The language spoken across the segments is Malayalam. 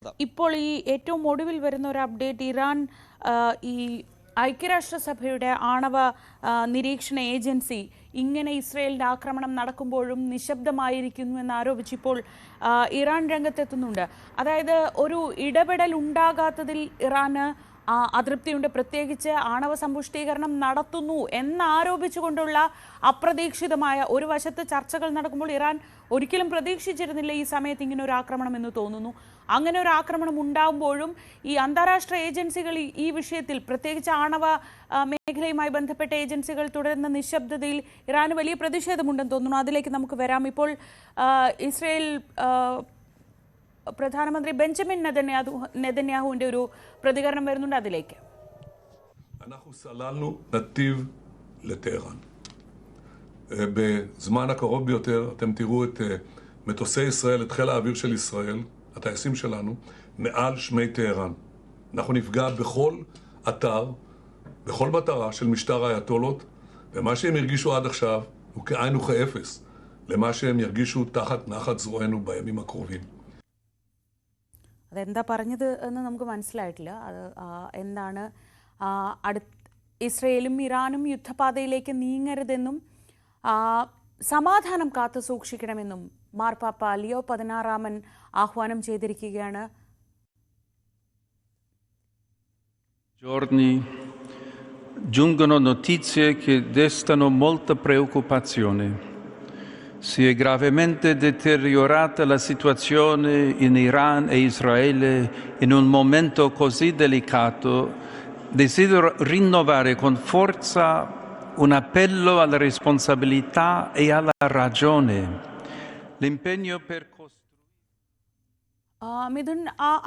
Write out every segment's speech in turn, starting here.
ഇപ്പോൾ ഈ ഏറ്റവും ഒടുവിൽ വരുന്ന ഒരു അപ്ഡേറ്റ് ഇറാൻ ഈ ഐക്യരാഷ്ട്രസഭയുടെ ആണവ നിരീക്ഷണ ഏജൻസി ഇങ്ങനെ ഇസ്രയേലിന്റെ ആക്രമണം നടക്കുമ്പോഴും നിശബ്ദമായിരിക്കുന്നു എന്നാരോപിച്ച് ഇപ്പോൾ ഇറാൻ രംഗത്തെത്തുന്നുണ്ട്. അതായത് ഒരു ഇടപെടൽ ഉണ്ടാകാത്തതിൽ ഇറാന് അതൃപ്തിയുണ്ട്. പ്രത്യേകിച്ച് ആണവ സമ്പുഷ്ടീകരണം നടത്തുന്നു എന്നാരോപിച്ചുകൊണ്ടുള്ള അപ്രതീക്ഷിതമായ ഒരു വശത്ത് ചർച്ചകൾ നടക്കുമ്പോൾ ഇറാൻ ഒരിക്കലും പ്രതീക്ഷിച്ചിരുന്നില്ല ഈ സമയത്ത് ഇങ്ങനെ ഒരു ആക്രമണം എന്ന് തോന്നുന്നു. അങ്ങനെ ഒരു ആക്രമണം ഉണ്ടാകുമ്പോഴും ഈ അന്താരാഷ്ട്ര ഏജൻസികൾ ഈ വിഷയത്തിൽ പ്രത്യേകിച്ച് ആണവ മേഖലയുമായി ബന്ധപ്പെട്ട ഏജൻസികൾ തുടരുന്ന നിശബ്ദതയിൽ ഇറാന് വലിയ പ്രതിഷേധമുണ്ടെന്ന് തോന്നുന്നു. അതിലേക്ക് നമുക്ക് വരാം. ഇപ്പോൾ ഇസ്രയേൽ പ്രധാനമന്ത്രി ബെഞ്ചമിൻ നെതന്യാഹുവിന്റെ ഒരു പ്രതികരണം വരുന്നുണ്ട്. അതിലേക്ക് אנחנו סללנו נתיב לטהרן. בזמן הקרוב ביותר אתם תראו את מטוסי ישראל, את חיל האוויר של ישראל, הטייסים שלנו, מעל שמי טהרן. אנחנו נפגע בכל אתר, בכל מטרה של משטר האייתולות, ומה שהם הרגישו עד עכשיו הוא כאין וכאפס למה שהם ירגישו תחת נחת זרוענו בימים הקרובים. അതെന്താ പറഞ്ഞത് എന്ന് നമുക്ക് മനസ്സിലായിട്ടില്ല. അത് എന്താണ് ഇസ്രയേലും ഇറാനും യുദ്ധപാതയിലേക്ക് നീങ്ങരുതെന്നും സമാധാനം കാത്തു സൂക്ഷിക്കണമെന്നും മാർപ്പാപ്പ ലിയോ 16 ആഹ്വാനം ചെയ്തിരിക്കുകയാണ്. Giorni giungono notizie che destano molta preoccupazione. Si è gravemente deteriorata la situazione in Iran e Israele in un momento così delicato. Desidero rinnovare con forza un appello alla responsabilità e alla ragione. L'impegno per Mithun,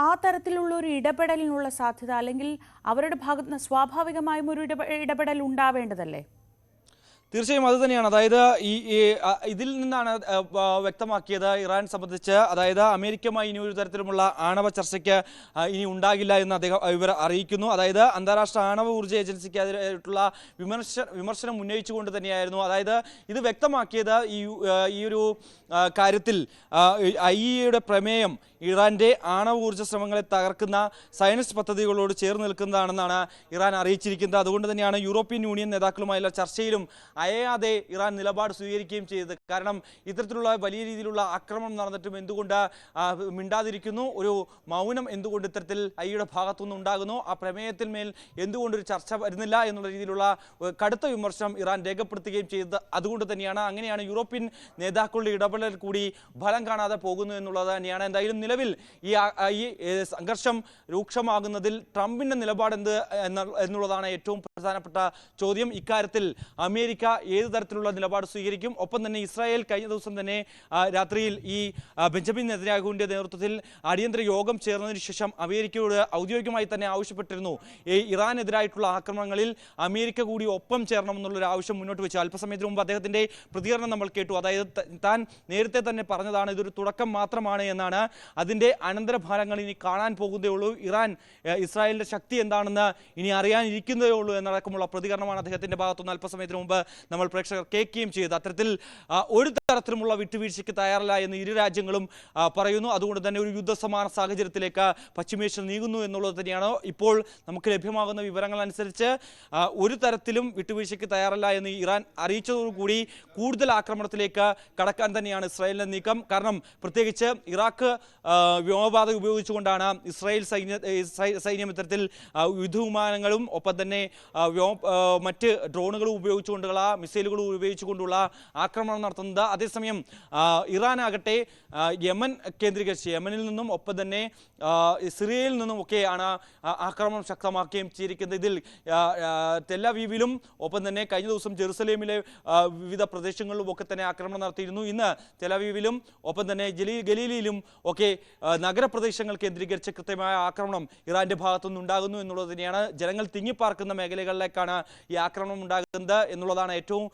ആ തരത്തിലുള്ള ഒരു ഇടപെടലിനുള്ള സാധ്യത അല്ലെങ്കിൽ അവരുടെ ഭാഗത്ത് നിന്ന് സ്വാഭാവികമായും ഒരു ഇടപെടൽ ഉണ്ടാവേണ്ടതല്ലേ? തീർച്ചയായും അത് തന്നെയാണ്. അതായത് ഇതിൽ നിന്നാണ് വ്യക്തമാക്കിയത് ഇറാൻ സംബന്ധിച്ച്. അതായത് അമേരിക്കയുമായി ഇനി ഒരു തരത്തിലുമുള്ള ആണവ ചർച്ചയ്ക്ക് ഇനി ഉണ്ടാകില്ല എന്ന് ഇവർ അറിയിക്കുന്നു. അതായത് അന്താരാഷ്ട്ര ആണവ ഊർജ്ജ ഏജൻസിക്കെതിരായിട്ടുള്ള വിമർശനം ഉന്നയിച്ചുകൊണ്ട് തന്നെയായിരുന്നു. അതായത് ഇത് വ്യക്തമാക്കിയത് ഈ ഒരു കാര്യത്തിൽ IAEAയുടെ പ്രമേയം ഇറാന്റെ ആണവ ഊർജ്ജ ശ്രമങ്ങളെ തകർക്കുന്ന സയൻസ് പദ്ധതികളോട് ചേർന്ന് നിൽക്കുന്നതാണെന്നാണ് ഇറാൻ അറിയിച്ചിരിക്കുന്നത്. അതുകൊണ്ട് തന്നെയാണ് യൂറോപ്യൻ യൂണിയൻ നേതാക്കളുമായുള്ള ചർച്ചയിലും അയയാതെ ഇറാൻ നിലപാട് സ്വീകരിക്കുകയും ചെയ്തത്. കാരണം ഇത്തരത്തിലുള്ള വലിയ രീതിയിലുള്ള ആക്രമണം നടന്നിട്ടും എന്തുകൊണ്ട് മിണ്ടാതിരിക്കുന്നു, ഒരു മൗനം എന്തുകൊണ്ട് ഇത്തരത്തിൽ IAEAയുടെ ഭാഗത്തുനിന്ന് ഉണ്ടാകുന്നു, ആ പ്രമേയത്തിൽ മേൽ എന്തുകൊണ്ടൊരു ചർച്ച വരുന്നില്ല എന്നുള്ള രീതിയിലുള്ള കടുത്ത വിമർശനം ഇറാൻ രേഖപ്പെടുത്തുകയും ചെയ്തത്. അതുകൊണ്ട് തന്നെയാണ് അങ്ങനെയാണ് യൂറോപ്യൻ നേതാക്കളുടെ ഇടപെടൽ കൂടി ഫലം കാണാതെ പോകുന്നു എന്നുള്ളത് തന്നെയാണ്. എന്തായാലും നിലവിൽ ഈ സംഘർഷം രൂക്ഷമാകുന്നതിൽ ട്രംപിന്റെ നിലപാട് എന്നുള്ളതാണ് ഏറ്റവും പ്രധാനപ്പെട്ട ചോദ്യം. ഇക്കാര്യത്തിൽ അമേരിക്ക ഏത് തരത്തിലുള്ള നിലപാട് സ്വീകരിക്കും? ഒപ്പം തന്നെ ഇസ്രായേൽ കഴിഞ്ഞ ദിവസം തന്നെ രാത്രിയിൽ ഈ ബെഞ്ചമിൻ നെതന്യാഹുവിന്റെ നേതൃത്വത്തിൽ അടിയന്തര യോഗം ചേർന്നതിന് ശേഷം അമേരിക്കയോട് ഔദ്യോഗികമായി തന്നെ ആവശ്യപ്പെട്ടിരുന്നു ഇറാനെതിരായിട്ടുള്ള ആക്രമണങ്ങളിൽ അമേരിക്ക കൂടി ഒപ്പം ചേരണമെന്നുള്ളൊരു ആവശ്യം മുന്നോട്ട് വെച്ചു. അല്പസമയത്തിന് മുമ്പ് അദ്ദേഹത്തിന്റെ പ്രതികരണം നമ്മൾ കേട്ടു. അതായത് താൻ നേരത്തെ തന്നെ പറഞ്ഞതാണ് ഇതൊരു തുടക്കം മാത്രമാണ് എന്നാണ്. അതിന്റെ അനന്തരഫലങ്ങൾ ഇനി കാണാൻ പോകുന്നതേ ഉള്ളൂ. ഇസ്രായേലിന്റെ ശക്തി എന്താണെന്ന് ഇനി അറിയാനിരിക്കുന്നതേ ഉള്ളൂ എന്നടക്കമുള്ള പ്രതികരണമാണ് അദ്ദേഹത്തിന്റെ ഭാഗത്തുനിന്ന് അല്പസമയത്തിന് മുമ്പ് നമ്മൾ പ്രേക്ഷകർ കേൾക്കുകയും ചെയ്തത്. അത്തരത്തിൽ ഒരു തരത്തിലുമുള്ള വിട്ടുവീഴ്ചയ്ക്ക് തയ്യാറല്ല എന്ന് ഇരു രാജ്യങ്ങളും പറയുന്നു. അതുകൊണ്ട് തന്നെ ഒരു യുദ്ധസമാന സാഹചര്യത്തിലേക്ക് പശ്ചിമേഷ്യ നീങ്ങുന്നു എന്നുള്ളത് തന്നെയാണ് ഇപ്പോൾ നമുക്ക് ലഭ്യമാകുന്ന വിവരങ്ങൾ അനുസരിച്ച്. ഒരു തരത്തിലും വിട്ടുവീഴ്ചയ്ക്ക് തയ്യാറല്ല എന്ന് ഇറാൻ അറിയിച്ചതോടുകൂടി കൂടുതൽ ആക്രമണത്തിലേക്ക് കടക്കാൻ തന്നെയാണ് ഇസ്രായേലിന്റെ നീക്കം. കാരണം പ്രത്യേകിച്ച് ഇറാഖ് വ്യോമപാത ഉപയോഗിച്ചുകൊണ്ടാണ് ഇസ്രായേൽ സൈന്യം ഇത്തരത്തിൽ യുദ്ധവിമാനങ്ങളും ഒപ്പം തന്നെ മറ്റ് ഡ്രോണുകളും ഉപയോഗിച്ചുകൊണ്ടുള്ള മിസൈലുകളും ഉപയോഗിച്ചുകൊണ്ടുള്ള ആക്രമണം നടത്തുന്നത്. അതേസമയം ഇറാനാകട്ടെ യമൻ കേന്ദ്രീകരിച്ച് യമനിൽ നിന്നും ഒപ്പം തന്നെ സിറിയയിൽ നിന്നും ഒക്കെയാണ് ആക്രമണം ശക്തമാക്കുകയും ചെയ്തിരിക്കുന്നത്. ഇതിൽ ടെലവീവിലും ഒപ്പം തന്നെ കഴിഞ്ഞ ദിവസം ജെറുസലേമിലെ വിവിധ പ്രദേശങ്ങളിലും ഒക്കെ തന്നെ ആക്രമണം നടത്തിയിരുന്നു. ഇന്ന് ടെലവീവിലും ഒപ്പം തന്നെ ഗലീലിയിലും ഒക്കെ നഗരപ്രദേശങ്ങൾ കേന്ദ്രീകരിച്ച് കൃത്യമായ ആക്രമണം ഇറാന്റെ ഭാഗത്തുനിന്ന് ഉണ്ടാകുന്നു എന്നുള്ളത് തന്നെയാണ്. ജനങ്ങൾ തിങ്ങിപ്പാർക്കുന്ന മേഖലകൾ മേഖലകളിലേക്കാണ് ഈ ആക്രമണം ഉണ്ടാകുന്നത് എന്നുള്ളതാണ് ഏറ്റവും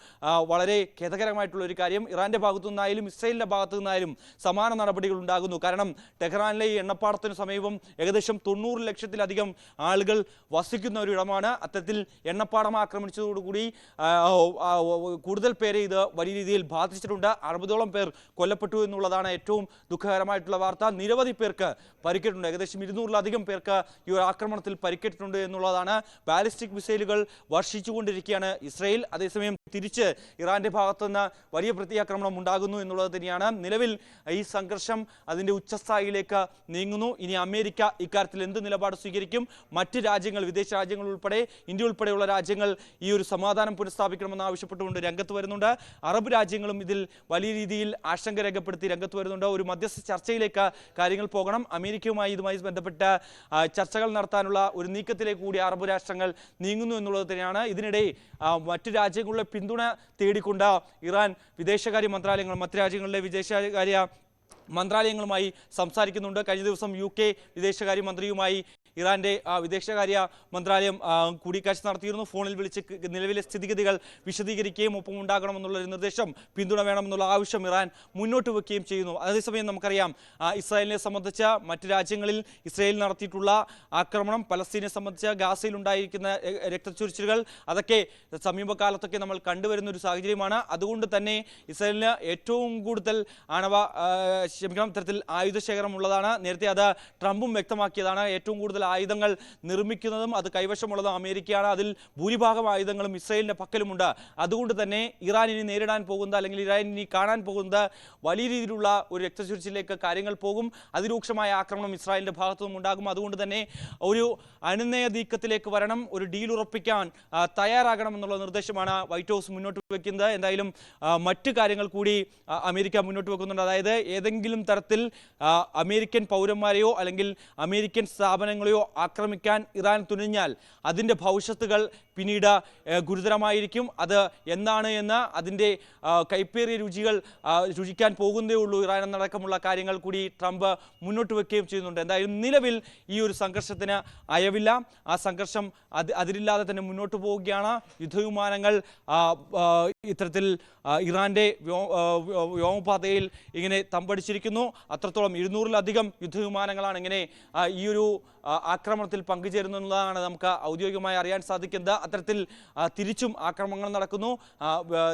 വളരെ ഖേദകരമായിട്ടുള്ള ഒരു കാര്യം. ഇറാന്റെ ഭാഗത്തു നിന്നായാലും ഇസ്രായേലിന്റെ ഭാഗത്തു നിന്നായാലും സമാന നടപടികൾ ഉണ്ടാകുന്നു. കാരണം ടെഹ്റാനിലെ ഈ എണ്ണപ്പാടത്തിന് സമീപം ഏകദേശം 90 ലക്ഷത്തിലധികം ആളുകൾ വസിക്കുന്ന ഒരു ഇടമാണ്. അത്തരത്തിൽ എണ്ണപ്പാടം ആക്രമിച്ചതോടുകൂടി കൂടുതൽ പേരെ ഇത് വലിയ രീതിയിൽ ബാധിച്ചിട്ടുണ്ട്. 60ഓളം പേർ കൊല്ലപ്പെട്ടു എന്നുള്ളതാണ് ഏറ്റവും ദുഃഖകരമായിട്ടുള്ള വാർത്ത. നിരവധി പേർക്ക് പരിക്കേറ്റിട്ടുണ്ട്. ഏകദേശം 200-ലധികം പേർക്ക് ഈ ഒരു ആക്രമണത്തിൽ പരിക്കേറ്റിട്ടുണ്ട് എന്നുള്ളതാണ്. ബാലിസ്റ്റിക് മിസൈലുകൾ വർഷിച്ചുകൊണ്ടിരിക്കുകയാണ് ഇസ്രായേൽ. അതേസമയം തിരിച്ച് ഇറാന്റെ ഭാഗത്തുനിന്ന് വലിയ പ്രത്യാക്രമണം ഉണ്ടാകുന്നു എന്നുള്ളത് തന്നെയാണ്. നിലവിൽ ഈ സംഘർഷം അതിൻ്റെ ഉച്ചസ്ഥായിലേക്ക് നീങ്ങുന്നു. ഇനി അമേരിക്ക ഇക്കാര്യത്തിൽ എന്ത് നിലപാട് സ്വീകരിക്കും? മറ്റ് രാജ്യങ്ങൾ, വിദേശ രാജ്യങ്ങൾ ഉൾപ്പെടെ, ഇന്ത്യ ഉൾപ്പെടെയുള്ള രാജ്യങ്ങൾ ഈ ഒരു സമാധാനം പുനഃസ്ഥാപിക്കണമെന്ന് ആവശ്യപ്പെട്ടുകൊണ്ട് രംഗത്ത് വരുന്നുണ്ട്. അറബ് രാജ്യങ്ങളും ഇതിൽ വലിയ രീതിയിൽ ആശങ്ക രേഖപ്പെടുത്തി രംഗത്ത് വരുന്നുണ്ട്. ഒരു മധ്യസ്ഥ ചർച്ചയിലേക്ക് കാര്യങ്ങൾ പോകണം. അമേരിക്കയുമായി ഇതുമായി ബന്ധപ്പെട്ട ചർച്ചകൾ നടത്താനുള്ള ഒരു നീക്കത്തിലേക്ക് കൂടി അറബ് രാഷ്ട്രങ്ങൾ നീങ്ങുന്നു എന്നുള്ളത് തന്നെയാണ്. ഇതിനിടെ മറ്റു രാജ്യങ്ങളുടെ പിന്തുണ തേടിക്കൊണ്ട് ഇറാൻ വിദേശകാര്യ മന്ത്രാലയങ്ങൾ, മറ്റു രാജ്യങ്ങളിലെ വിദേശകാര്യ മന്ത്രാലയങ്ങളുമായി സംസാരിക്കുന്നുണ്ട്. കഴിഞ്ഞ ദിവസം UK വിദേശകാര്യ മന്ത്രിയുമായി ഇറാന്റെ വിദേശകാര്യ മന്ത്രാലയം കൂടിക്കാഴ്ച നടത്തിയിരുന്നു. ഫോണിൽ വിളിച്ച് നിലവിലെ സ്ഥിതിഗതികൾ വിശദീകരിക്കുകയും ഒപ്പം ഉണ്ടാകണമെന്നുള്ള ഒരു നിർദ്ദേശം, പിന്തുണ വേണമെന്നുള്ള ആവശ്യം ഇറാൻ മുന്നോട്ട് വെക്കുകയും ചെയ്യുന്നു. അതേസമയം നമുക്കറിയാം ഇസ്രായേലിനെ സംബന്ധിച്ച മറ്റ് രാജ്യങ്ങളിൽ ഇസ്രായേൽ നടത്തിയിട്ടുള്ള ആക്രമണം, പലസ്തീനെ സംബന്ധിച്ച് ഗാസയിൽ ഉണ്ടായിരിക്കുന്ന രക്തച്ചൊരിച്ചിലുകൾ, അതൊക്കെ സമീപകാലത്തൊക്കെ നമ്മൾ കണ്ടുവരുന്ന ഒരു സാഹചര്യമാണ്. അതുകൊണ്ട് തന്നെ ഇസ്രായേലിന് ഏറ്റവും കൂടുതൽ തരത്തിൽ ആയുധശേഖരം ഉള്ളതാണ്. നേരത്തെ അത് ട്രംപും വ്യക്തമാക്കിയതാണ്. ഏറ്റവും കൂടുതൽ ആയുധങ്ങൾ നിർമ്മിക്കുന്നതും അത് കൈവശമുള്ളതും അമേരിക്കയാണ്. അതിൽ ഭൂരിഭാഗം ആയുധങ്ങളും ഇസ്രായേലിന്റെ പക്കലുമുണ്ട്. അതുകൊണ്ട് തന്നെ ഇറാൻ ഇനി നേരിടാൻ പോകുന്നത്, അല്ലെങ്കിൽ ഇറാൻ ഇനി കാണാൻ പോകുന്നത് വലിയ രീതിയിലുള്ള ഒരു രക്തച്ചൊരിച്ചിലേക്ക് കാര്യങ്ങൾ പോകും. അതിരൂക്ഷമായ ആക്രമണം ഇസ്രായേലിന്റെ ഭാഗത്തു നിന്നും ഉണ്ടാകും. അതുകൊണ്ട് തന്നെ ഒരു അനുനയ നീക്കത്തിലേക്ക് വരണം, ഒരു ഡീൽ ഉറപ്പിക്കാൻ തയ്യാറാകണം എന്നുള്ള നിർദ്ദേശമാണ് വൈറ്റ് ഹൗസ് മുന്നോട്ട് വെക്കുന്നത്. എന്തായാലും മറ്റു കാര്യങ്ങൾ കൂടി അമേരിക്ക മുന്നോട്ട് വെക്കുന്നുണ്ട്. അതായത് ഏതെങ്കിലും തരത്തിൽ അമേരിക്കൻ പൗരന്മാരെയോ അല്ലെങ്കിൽ അമേരിക്കൻ സ്ഥാപനങ്ങളെയോ ആക്രമിക്കാൻ ഇറാൻ തുനിഞ്ഞാൽ അതിൻ്റെ ഭവിഷ്യത്തുകൾ പിന്നീട് ഗുരുതരമായിരിക്കും. അത് എന്താണ് എന്ന്, അതിൻ്റെ കൈപ്പേറിയ രുചിക്കാൻ പോകുന്നതേ ഉള്ളൂ ഇറാൻ എന്നടക്കമുള്ള കാര്യങ്ങൾ കൂടി ട്രംപ് മുന്നോട്ട് വെക്കുകയും ചെയ്യുന്നുണ്ട്. എന്തായാലും നിലവിൽ ഈ ഒരു സംഘർഷത്തിന് അയവില്ല. ആ സംഘർഷം അതിരില്ലാതെ തന്നെ മുന്നോട്ട് പോവുകയാണ്. യുദ്ധവിമാനങ്ങൾ ഇത്തരത്തിൽ ഇറാന്റെ വ്യോമപാതയിൽ ഇങ്ങനെ തമ്പടിച്ചിരിക്കുന്നു. അത്രത്തോളം 200-ലധികം യുദ്ധവിമാനങ്ങളാണ് ഇങ്ങനെ ഈ ഒരു ആക്രമണത്തിൽ പങ്കുചേരുന്നതാണ് നമുക്ക് ഔദ്യോഗികമായി അറിയാൻ സാധിക്കുന്നത്. അത്തരത്തിൽ തിരിച്ചും ആക്രമണങ്ങൾ നടക്കുന്നു.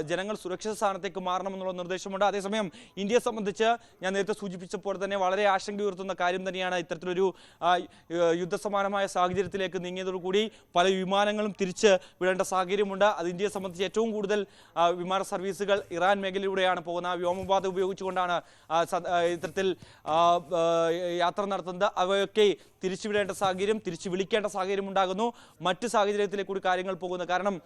ജനങ്ങൾ സുരക്ഷിത സ്ഥാനത്തേക്ക് മാറണമെന്നുള്ള നിർദ്ദേശമുണ്ട്. അതേസമയം ഇന്ത്യയെ സംബന്ധിച്ച് ഞാൻ നേരത്തെ സൂചിപ്പിച്ചപ്പോൾ തന്നെ വളരെ ആശങ്കയുയർത്തുന്ന കാര്യം തന്നെയാണ് ഇത്തരത്തിലൊരു യുദ്ധസമാനമായ സാഹചര്യത്തിലേക്ക് നീങ്ങിയതോടുകൂടി പല വിമാനങ്ങളും തിരിച്ച് വിടേണ്ട സാഹചര്യമുണ്ട്. അത് ഇന്ത്യയെ സംബന്ധിച്ച് ഏറ്റവും കൂടുതൽ വിമാന സർവീസുകൾ ഇറാൻ മേഖലയിലൂടെയാണ് പോകുന്നത്. വ്യോമപാത ഉപയോഗിച്ചുകൊണ്ടാണ് ഇത്തരത്തിൽ യാത്ര നടത്തുന്നത്. അവയൊക്കെ തിരിച്ചുവിടേണ്ട സാഹചര്യം, തിരിച്ചു വിളിക്കേണ്ട സാഹചര്യം ഉണ്ടാകുന്നു. മറ്റ് സാഹചര്യത്തിലേക്ക് കൂടി കാര്യങ്ങൾ പോകുന്നു. കാരണം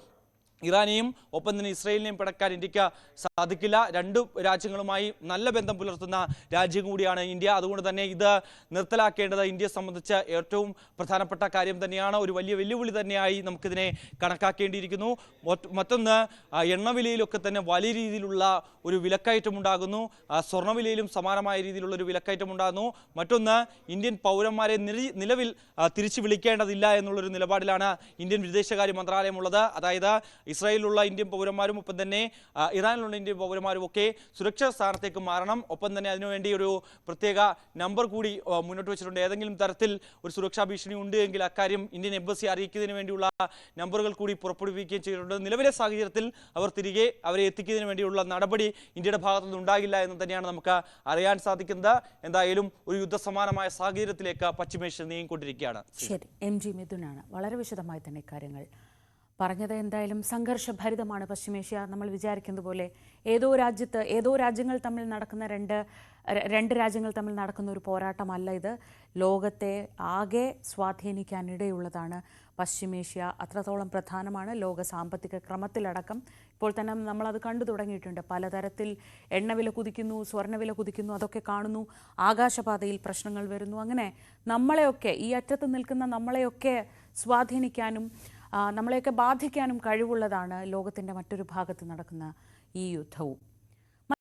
ഇറാനെയും ഒപ്പം തന്നെ ഇസ്രായേലിനെയും പിടക്കാൻ ഇന്ത്യക്ക് സാധിക്കില്ല. രണ്ടു രാജ്യങ്ങളുമായി നല്ല ബന്ധം പുലർത്തുന്ന രാജ്യം കൂടിയാണ് ഇന്ത്യ. അതുകൊണ്ട് തന്നെ ഇത് നിർത്തലാക്കേണ്ടത് ഇന്ത്യയെ സംബന്ധിച്ച് ഏറ്റവും പ്രധാനപ്പെട്ട കാര്യം തന്നെയാണ്. ഒരു വലിയ വെല്ലുവിളി തന്നെയായി നമുക്കിതിനെ കണക്കാക്കേണ്ടിയിരിക്കുന്നു. മറ്റൊന്ന്, എണ്ണവിലയിലൊക്കെ തന്നെ വലിയ രീതിയിലുള്ള ഒരു വിലക്കയറ്റം ഉണ്ടാകുന്നു. സ്വർണ്ണവിലയിലും സമാനമായ രീതിയിലുള്ള ഒരു വിലക്കയറ്റം ഉണ്ടാകുന്നു. മറ്റൊന്ന്, ഇന്ത്യൻ പൗരന്മാരെ നിലവിൽ തിരിച്ചു വിളിക്കേണ്ടതില്ല എന്നുള്ളൊരു നിലപാടിലാണ് ഇന്ത്യൻ വിദേശകാര്യ മന്ത്രാലയം ഉള്ളത്. അതായത് ഇസ്രായേലിലുള്ള ഇന്ത്യൻ പൗരന്മാരും ഒപ്പം തന്നെ ഇറാനിലുള്ള ഇന്ത്യൻ പൗരന്മാരും ഒക്കെ സുരക്ഷിത സ്ഥാനത്തേക്ക് മാറണം. ഒപ്പം തന്നെ അതിനുവേണ്ടി ഒരു പ്രത്യേക നമ്പർ കൂടി മുന്നോട്ട് വെച്ചിട്ടുണ്ട്. ഏതെങ്കിലും തരത്തിൽ ഒരു സുരക്ഷാ ഭീഷണി ഉണ്ട് എങ്കിൽ അക്കാര്യം ഇന്ത്യൻ എംബസി അറിയിക്കുന്നതിന് വേണ്ടിയുള്ള നമ്പറുകൾ കൂടി പുറപ്പെടുവിക്കുകയും ചെയ്തിട്ടുണ്ട്. നിലവിലെ സാഹചര്യത്തിൽ അവരെ എത്തിക്കുന്നതിന് വേണ്ടിയുള്ള നടപടി ഇന്ത്യയുടെ ഭാഗത്തുനിന്ന് ഉണ്ടാകില്ല എന്ന് തന്നെയാണ് നമുക്ക് അറിയാൻ സാധിക്കുന്നത്. എന്തായാലും ഒരു യുദ്ധസമാനമായ സാഹചര്യത്തിലേക്ക് പശ്ചിമേഷ്യ നീങ്ങിക്കൊണ്ടിരിക്കുകയാണ്. ശരി, MG മിഥുനാണ് വളരെ വിശദമായി തന്നെ കാര്യങ്ങൾ പറഞ്ഞത്. എന്തായാലും സംഘർഷഭരിതമാണ് പശ്ചിമേഷ്യ. നമ്മൾ വിചാരിക്കുന്നത് പോലെ ഏതോ രാജ്യങ്ങൾ തമ്മിൽ നടക്കുന്ന രണ്ട് രാജ്യങ്ങൾ തമ്മിൽ നടക്കുന്ന ഒരു പോരാട്ടമല്ല ഇത്. ലോകത്തെ ആകെ സ്വാധീനിക്കാനിടയുള്ളതാണ് പശ്ചിമേഷ്യ. അത്രത്തോളം പ്രധാനമാണ് ലോക സാമ്പത്തിക ക്രമത്തിലടക്കം. ഇപ്പോൾ തന്നെ നമ്മളത് കണ്ടു തുടങ്ങിയിട്ടുണ്ട്. പലതരത്തിൽ എണ്ണവില കുതിക്കുന്നു, സ്വർണ്ണവില കുതിക്കുന്നു, അതൊക്കെ കാണുന്നു. ആകാശപാതയിൽ പ്രശ്നങ്ങൾ വരുന്നു. അങ്ങനെ നമ്മളെയൊക്കെ, ഈ അറ്റത്ത് നിൽക്കുന്ന നമ്മളെയൊക്കെ സ്വാധീനിക്കാനും നമ്മളെയൊക്കെ ബാധിക്കാനും കഴിവുള്ളതാണ് ലോകത്തിൻ്റെ മറ്റൊരു ഭാഗത്ത് നടക്കുന്ന ഈ യുദ്ധവും.